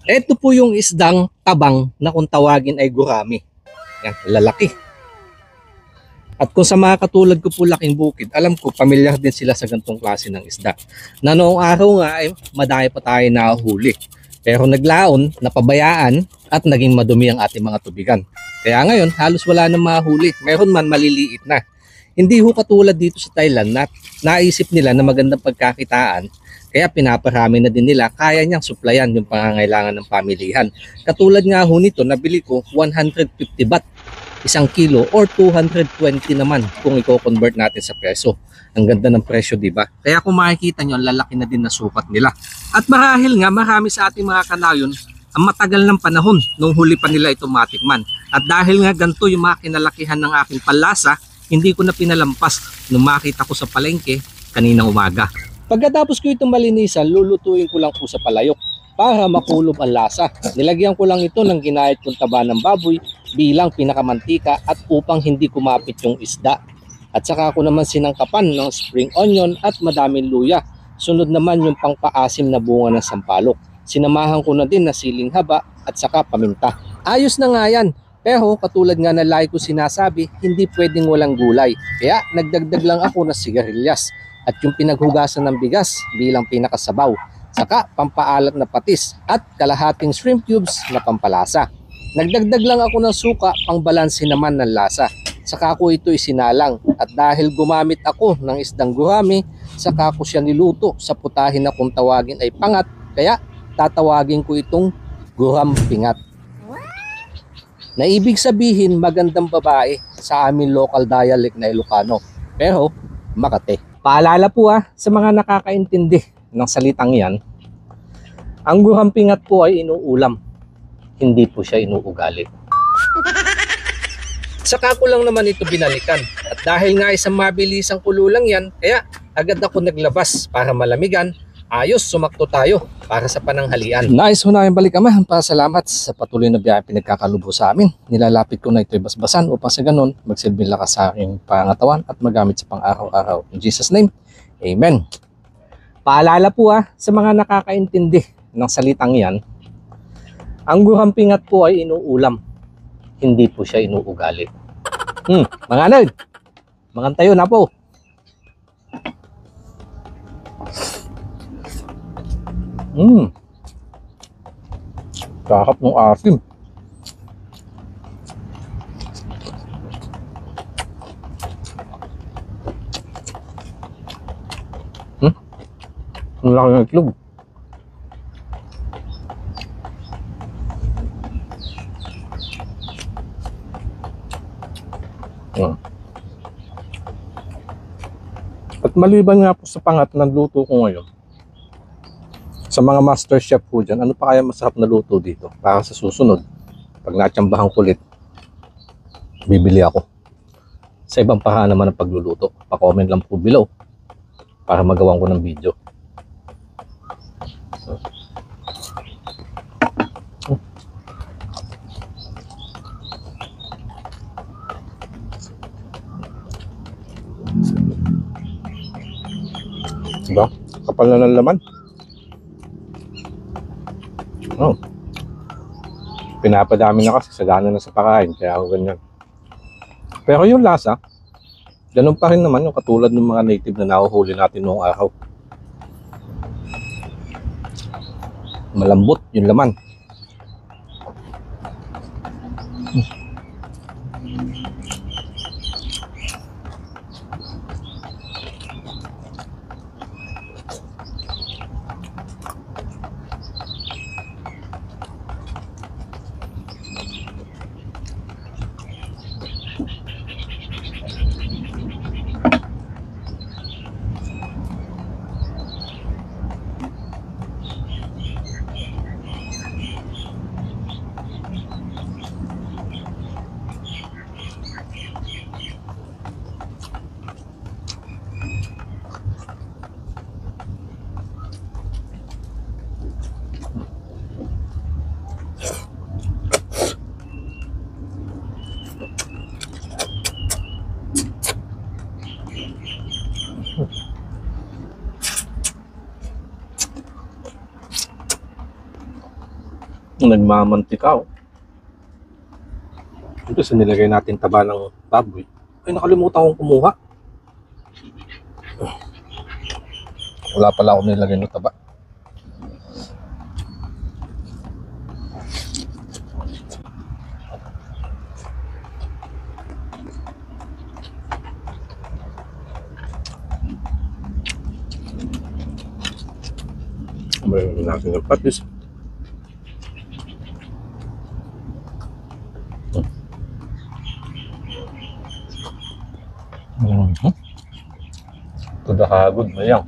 Ito po yung isdang tabang na kung tawagin ay gurami. Yan, lalaki. At kung sa mga katulad ko po laking bukid, alam ko pamilyar din sila sa gantong klase ng isda. Na noong araw nga ay madami pa tayo nahuli. Pero naglaon, napabayaan at naging madumi ang ating mga tubigan. Kaya ngayon halos wala nang mahuli. Meron man maliliit na. Hindi ho katulad dito sa Thailand na naisip nila na magandang pagkakitaan. Kaya pinaparami na din nila, kaya niyang supplyan yung pangangailangan ng pamilihan. Katulad nga ho nito, nabili ko 150 baht, 1 kilo or 220 naman kung i-convert natin sa peso. Ang ganda ng presyo, di ba? Kaya kung makikita nyo, lalaki na din na sukat nila. At marahil nga, marami sa ating mga kanayon ang matagal ng panahon nung huli pa nila ito matikman. At dahil nga ganito yung mga kinalakihan ng aking palasa, hindi ko na pinalampas nung makita ko sa palengke kaninang umaga. Pagkatapos ko itong malinisan, lulutuin ko lang po sa palayok para makulob ang lasa. Nilagyan ko lang ito ng ginayat kong taba ng baboy bilang pinakamantika at upang hindi kumapit yung isda. At saka ko naman sinangkapan ng spring onion at madaming luya. Sunod naman yung pangpaasim na bunga ng sampalok. Sinamahan ko na din na siling haba at saka paminta. Ayos na nga yan. Pero katulad nga na lagi ko sinasabi, hindi pwedeng walang gulay. Kaya nagdagdag lang ako ng sigarilyas at yung pinaghugasan ng bigas bilang pinakasabaw. Saka pampaalat na patis at kalahating shrimp cubes na pampalasa. Nagdagdag lang ako ng suka pang balanse naman ng lasa. Saka ko ito isinalang at dahil gumamit ako ng isdang gurami, saka ko siya niluto sa putahin na kung tawagin ay pangat. Kaya tatawagin ko itong guram pingat. Na ibig sabihin magandang babae sa amin local dialect na Ilocano. Pero Makate. Paalala po sa mga nakakaintindi ng salitang yan, ang gurampingat po ay inuulam, hindi po siya inuugali. Saka ko lang naman ito binalikan at dahil nga isang mabilisang kululang yan, kaya agad ako naglabas para malamigan. Ayos, sumakto tayo para sa pananghalian. Nais ho namin balik Ama, pasalamat sa patuloy na biyahe pinagkakalubo sa amin. Nilalapit ko na ito'y basbasan upang sa ganun magsilbing lakas sa aking pangatawan at magamit sa pang-araw-araw. In Jesus' name, Amen. Paalala po sa mga nakakaintindi ng salitang yan, ang gurampingat po ay inuulam, hindi po siya inuugali. Mga anay, magantayo na po. Kakap ng asim. Ang laki ng itlog. At maliban nga po sa pangat ng luto ko ngayon, sa mga master chef po dyan, ano pa kaya masarap na luto dito? Para sa susunod, pag natsambahan kulit, bibili ako. Sa ibang paraan naman ng pagluluto, pa-comment lang po below para magawan ko ng video. Diba? Kapal na ng laman. Pinapadami na kasi sagana na sa pakain, kaya ako ganyan. Pero yung lasa, ganun pa rin naman yung katulad ng mga native na nahuhuli natin noong araw. Malambot yung laman. Nagmamantika, oh. Ito sa nilagay natin taba ng baboy. Ay, nakalimutan kong kumuha. Wala pala ako nilagay ng taba. Mayroon natin ng patis. To the hagod na yan.